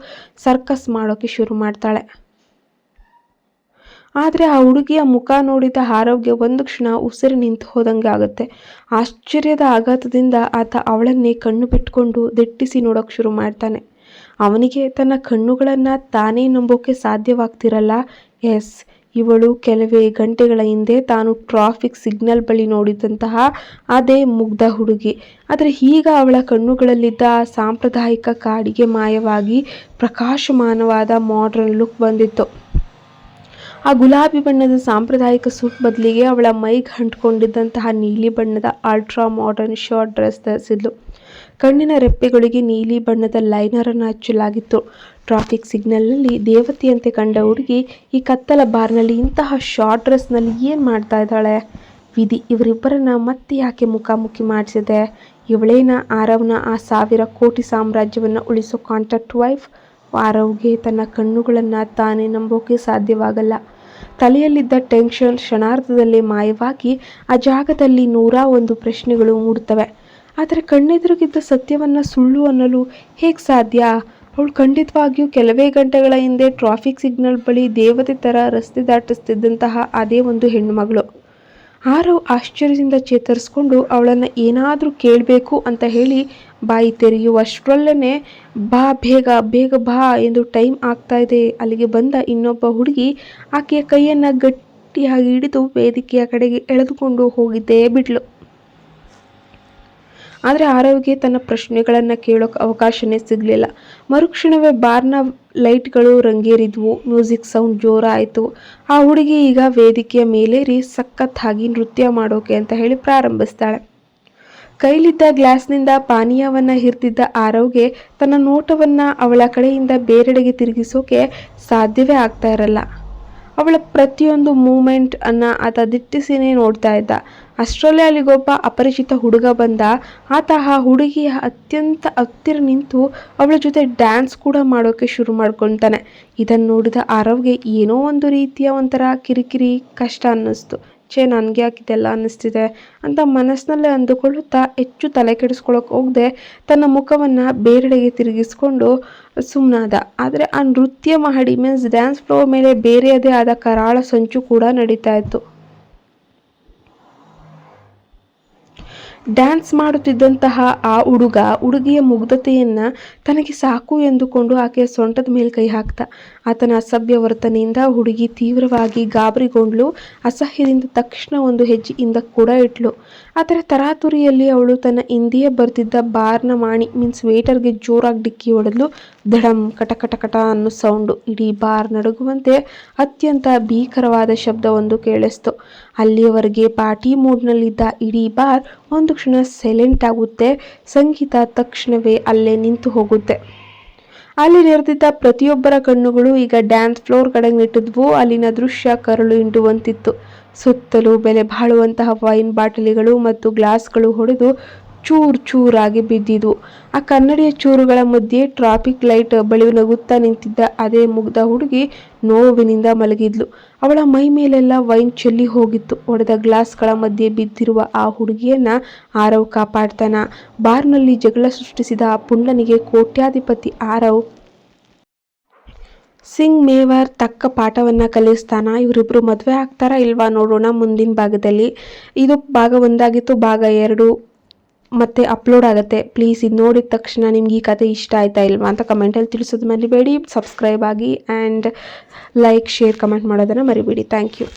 ಸರ್ಕಸ್ ಮಾಡೋಕ್ಕೆ ಶುರು ಮಾಡ್ತಾಳೆ. ಆದರೆ ಆ ಹುಡುಗಿಯ ಮುಖ ನೋಡಿದ ಆರವ್ಗೆ ಒಂದು ಕ್ಷಣ ಉಸಿರು ನಿಂತು ಹೋದಂಗೆ ಆಗುತ್ತೆ. ಆಶ್ಚರ್ಯದ ಆಘಾತದಿಂದ ಆತ ಅವಳನ್ನೇ ಕಣ್ಣು ಬಿಟ್ಕೊಂಡು ದಿಟ್ಟಿಸಿ ನೋಡೋಕೆ ಶುರು ಮಾಡ್ತಾನೆ. ಅವನಿಗೆ ತನ್ನ ಕಣ್ಣುಗಳನ್ನು ತಾನೇ ನಂಬೋಕೆ ಸಾಧ್ಯವಾಗ್ತಿರಲ್ಲ. ಎಸ್, ಇವಳು ಕೆಲವೇ ಗಂಟೆಗಳ ಹಿಂದೆ ತಾನು ಟ್ರಾಫಿಕ್ ಸಿಗ್ನಲ್ ಬಳಿ ನೋಡಿದಂತಹ ಅದೇ ಮುಗ್ಧ ಹುಡುಗಿ. ಆದರೆ ಈಗ ಅವಳ ಕಣ್ಣುಗಳಲ್ಲಿದ್ದ ಸಾಂಪ್ರದಾಯಿಕ ಕಾಡಿಗೆ ಮಾಯವಾಗಿ ಪ್ರಕಾಶಮಾನವಾದ ಮಾಡ್ರನ್ ಲುಕ್ ಬಂದಿತ್ತು. ಆ ಗುಲಾಬಿ ಬಣ್ಣದ ಸಾಂಪ್ರದಾಯಿಕ ಸೂಟ್ ಬದಲಿಗೆ ಅವಳ ಮೈಗೆ ಅಂಟ್ಕೊಂಡಿದ್ದಂತಹ ನೀಲಿ ಬಣ್ಣದ ಅಲ್ಟ್ರಾ ಮಾಡರ್ನ್ ಶಾರ್ಟ್ ಡ್ರೆಸ್ ಧರಿಸಿದ್ಲು. ಕಣ್ಣಿನ ರೆಪ್ಪೆಗಳಿಗೆ ನೀಲಿ ಬಣ್ಣದ ಲೈನರನ್ನು ಹಚ್ಚಲಾಗಿತ್ತು. ಟ್ರಾಫಿಕ್ ಸಿಗ್ನಲ್ನಲ್ಲಿ ದೇವತೆಯಂತೆ ಕಂಡ ಹುಡುಗಿ ಈ ಕತ್ತಲ ಬಾರ್ನಲ್ಲಿ ಇಂತಹ ಶಾರ್ಟ್ ಡ್ರೆಸ್ನಲ್ಲಿ ಏನು ಮಾಡ್ತಾ ಇದ್ದಾಳೆ? ವಿಧಿ ಇವರಿಬ್ಬರನ್ನ ಮತ್ತೆ ಯಾಕೆ ಮುಖಾಮುಖಿ ಮಾಡಿಸಿದೆ? ಇವಳೇನ ಆರವ್ನ ಆ 1,000 ಕೋಟಿ ಸಾಮ್ರಾಜ್ಯವನ್ನು ಉಳಿಸೋ ಕಾಂಟ್ಯಾಕ್ಟ್ ವೈಫ್? ಆರವ್ಗೆ ತನ್ನ ಕಣ್ಣುಗಳನ್ನು ತಾನೇ ನಂಬೋಕೆ ಸಾಧ್ಯವಾಗಲ್ಲ. ತಲೆಯಲ್ಲಿದ್ದ ಟೆನ್ಷನ್ ಕ್ಷಣಾರ್ಧದಲ್ಲೇ ಮಾಯವಾಗಿ ಆ ಜಾಗದಲ್ಲಿ 101 ಪ್ರಶ್ನೆಗಳು ಮೂಡುತ್ತವೆ. ಆದರೆ ಕಣ್ಣೆದುರಿಗಿದ್ದ ಸತ್ಯವನ್ನು ಸುಳ್ಳು ಅನ್ನಲು ಹೇಗೆ ಸಾಧ್ಯ? ಅವಳು ಖಂಡಿತವಾಗಿಯೂ ಕೆಲವೇ ಗಂಟೆಗಳ ಹಿಂದೆ ಟ್ರಾಫಿಕ್ ಸಿಗ್ನಲ್ ಬಳಿ ದೇವತೆ ಥರ ರಸ್ತೆ ದಾಟಿಸ್ತಿದ್ದಂತಹ ಅದೇ ಒಂದು ಹೆಣ್ಣುಮಗಳು. ಆರವ್ ಆಶ್ಚರ್ಯದಿಂದ ಚೇತರಿಸ್ಕೊಂಡು ಅವಳನ್ನು ಏನಾದರೂ ಕೇಳಬೇಕು ಅಂತ ಹೇಳಿ ಬಾಯಿ ತೆರೆಯುವಷ್ಟರಲ್ಲೇ ಬೇಗ ಬಾ ಎಂದು ಟೈಮ್ ಆಗ್ತಾ ಇದೆ. ಅಲ್ಲಿಗೆ ಬಂದ ಇನ್ನೊಬ್ಬ ಹುಡುಗಿ ಆಕೆಯ ಕೈಯನ್ನು ಗಟ್ಟಿಯಾಗಿ ಹಿಡಿದು ವೇದಿಕೆಯ ಕಡೆಗೆ ಎಳೆದುಕೊಂಡು ಹೋಗಿದ್ದೇ ಬಿಟ್ಲು. ಆದರೆ ಆರವ್ಗೆ ತನ್ನ ಪ್ರಶ್ನೆಗಳನ್ನು ಕೇಳೋಕೆ ಅವಕಾಶನೇ ಸಿಗಲಿಲ್ಲ. ಮರುಕ್ಷಣವೇ ಬಾರ್ನ ಲೈಟ್ಗಳು ರಂಗೇರಿದ್ವು. Music sound ಜೋರಾಯಿತು. ಆ ಹುಡುಗಿ ಈಗ ವೇದಿಕೆಯ ಮೇಲೇರಿ ಸಖತ್ತಾಗಿ ನೃತ್ಯ ಮಾಡೋಕೆ ಅಂತ ಹೇಳಿ ಪ್ರಾರಂಭಿಸ್ತಾಳೆ. ಕೈಲಿದ್ದ ಗ್ಲಾಸ್ನಿಂದ ಪಾನೀಯವನ್ನು ಹಿರಿದಿದ್ದ ಆರವ್ಗೆ ತನ್ನ ನೋಟವನ್ನು ಅವಳ ಕಡೆಯಿಂದ ಬೇರೆಡೆಗೆ ತಿರುಗಿಸೋಕೆ ಸಾಧ್ಯವೇ ಆಗ್ತಾ ಇರಲ್ಲ. ಅವಳ ಪ್ರತಿಯೊಂದು ಮೂಮೆಂಟ್ ಅನ್ನು ಆತ ದಿಟ್ಟಿಸಿನೇ ನೋಡ್ತಾ ಇದ್ದ. ಅಷ್ಟರಲ್ಲೇ ಅಲ್ಲಿಗೊಬ್ಬ ಅಪರಿಚಿತ ಹುಡುಗ ಬಂದ. ಆತ ಆ ಹುಡುಗಿಯ ಅತ್ಯಂತ ಹತ್ತಿರ ನಿಂತು ಅವಳ ಜೊತೆ ಡ್ಯಾನ್ಸ್ ಕೂಡ ಮಾಡೋಕೆ ಶುರು ಮಾಡ್ಕೊಳ್ತಾನೆ. ಇದನ್ನು ನೋಡಿದ ಆರವ್ಗೆ ಏನೋ ಒಂದು ರೀತಿಯ ಒಂಥರ ಕಿರಿಕಿರಿ ಕಷ್ಟ ಅನ್ನಿಸ್ತು. ನನಗೆ ಯಾಕಿದೆಲ್ಲ ಅನ್ನಿಸ್ತಿದೆ ಅಂತ ಮನಸ್ಸಿನಲ್ಲೇ ಅಂದುಕೊಳ್ಳುತ್ತಾ ಹೆಚ್ಚು ತಲೆ ಕೆಡಿಸ್ಕೊಳ್ಳೋಕೆ ಹೋಗದೆ ತನ್ನ ಮುಖವನ್ನು ಬೇರೆಡೆಗೆ ತಿರುಗಿಸ್ಕೊಂಡು ಸುಮ್ಮನಾದ. ಆದರೆ ಆ ನೃತ್ಯ ಮಹಡಿ ಮೀನ್ಸ್ ಡ್ಯಾನ್ಸ್ ಫ್ಲೋರ್ ಮೇಲೆ ಬೇರೆಯದೇ ಆದ ಕರಾಳ ಸಂಚು ಕೂಡ ನಡೀತಾ ಇತ್ತು. ಡ್ಯಾನ್ಸ್ ಮಾಡುತ್ತಿದ್ದಂತಹ ಆ ಹುಡುಗಿಯ ಮುಗ್ಧತೆಯನ್ನು ತನಗೆ ಸಾಕು ಎಂದುಕೊಂಡು ಆಕೆಯ ಸೊಂಟದ ಮೇಲೆ ಕೈ ಹಾಕ್ತ. ಆತನ ಅಸಭ್ಯ ವರ್ತನೆಯಿಂದ ಹುಡುಗಿ ತೀವ್ರವಾಗಿ ಗಾಬರಿಗೊಂಡ್ಲು. ಅಸಹ್ಯದಿಂದ ತಕ್ಷಣ ಒಂದು ಹೆಜ್ಜೆ ಹಿಂದಕ್ಕೆ ಕೂಡ ಇಟ್ಲು. ಅದರ ತರಾತುರಿಯಲ್ಲಿ ಅವಳು ತನ್ನ ಹಿಂದೆಯೇ ಬರ್ತಿದ್ದ ಬಾರ್ನ ಮಾಣಿ ಮೀನ್ಸ್ ವೇಟರ್ಗೆ ಜೋರಾಗಿ ಡಿಕ್ಕಿ ಹೊಡೆದ್ಲು. ದಡಂ ಕಟ ಅನ್ನೋ ಸೌಂಡು ಇಡೀ ಬಾರ್ ನಡುಗುವಂತೆ ಅತ್ಯಂತ ಭೀಕರವಾದ ಶಬ್ದವೊಂದು ಕೇಳಿಸ್ತು. ಅಲ್ಲಿಯವರೆಗೆ ಪಾರ್ಟಿ ಮೂಡ್ನಲ್ಲಿದ್ದ ಇಡೀ ಬಾರ್ ಒಂದು ಕ್ಷಣ ಸೈಲೆಂಟ್ ಆಗುತ್ತೆ. ಸಂಗೀತ ತಕ್ಷಣವೇ ಅಲ್ಲೇ ನಿಂತು ಹೋಗುತ್ತೆ. ಅಲ್ಲಿ ನೆರೆದಿದ್ದ ಪ್ರತಿಯೊಬ್ಬರ ಕಣ್ಣುಗಳು ಈಗ ಡ್ಯಾನ್ಸ್ ಫ್ಲೋರ್ ಕಡೆಗೆ ನೆಟ್ಟಿದ್ವು. ಅಲ್ಲಿನ ದೃಶ್ಯ ಕರಳು ಹಿಂಡುವಂತಿತ್ತು. ಸುತ್ತಲೂ ಬೆಲೆ ಬಾಳುವಂತಹ ವೈನ್ ಬಾಟಲಿಗಳು ಮತ್ತು ಗ್ಲಾಸ್ಗಳು ಹೊಡೆದು ಚೂರಾಗಿ ಬಿದ್ದಿದ್ವು. ಆ ಕನ್ನಡಿಯ ಚೂರುಗಳ ಮಧ್ಯೆ ಟ್ರಾಫಿಕ್ ಲೈಟ್ ಬಳಿ ನಗುತ್ತಾ ನಿಂತಿದ್ದ ಅದೇ ಮುಗ್ಧ ಹುಡುಗಿ ನೋವಿನಿಂದ ಮಲಗಿದ್ಲು. ಅವಳ ಮೈ ಮೇಲೆಲ್ಲ ವೈನ್ ಚೆಲ್ಲಿ ಹೋಗಿತ್ತು. ಒಡೆದ ಗ್ಲಾಸ್ಗಳ ಮಧ್ಯೆ ಬಿದ್ದಿರುವ ಆ ಹುಡುಗಿಯನ್ನ ಆರವ್ ಕಾಪಾಡ್ತಾನ. ಬಾರ್ನಲ್ಲಿ ಜಗಳ ಸೃಷ್ಟಿಸಿದ ಆ ಪುಂಡನಿಗೆ ಕೋಟ್ಯಾಧಿಪತಿ ಆರವ್ ಸಿಂಗ್ ಮೇವಾರ್ ತಕ್ಕ ಪಾಠವನ್ನ ಕಲಿಸ್ತಾನ. ಇವರಿಬ್ರು ಮದುವೆ ಆಗ್ತಾರಾ ಇಲ್ವಾ ನೋಡೋಣ ಮುಂದಿನ ಭಾಗದಲ್ಲಿ. ಇದು ಭಾಗ 1 ಆಗಿತ್ತು. ಭಾಗ 2 ಮತ್ತೆ ಅಪ್ಲೋಡ್ ಆಗುತ್ತೆ. ಪ್ಲೀಸ್ ಇದು ನೋಡಿದ ತಕ್ಷಣ ನಿಮ್ಗೆ ಈ ಕತೆ ಇಷ್ಟ ಆಯ್ತಾ ಇಲ್ವಾ ಅಂತ ಕಮೆಂಟಲ್ಲಿ ತಿಳಿಸೋದು ಮರಿಬೇಡಿ. ಸಬ್ಸ್ಕ್ರೈಬ್ ಆಗಿ ಆ್ಯಂಡ್ ಲೈಕ್ ಶೇರ್ ಕಮೆಂಟ್ ಮಾಡೋದನ್ನು ಮರಿಬೇಡಿ. Thank you.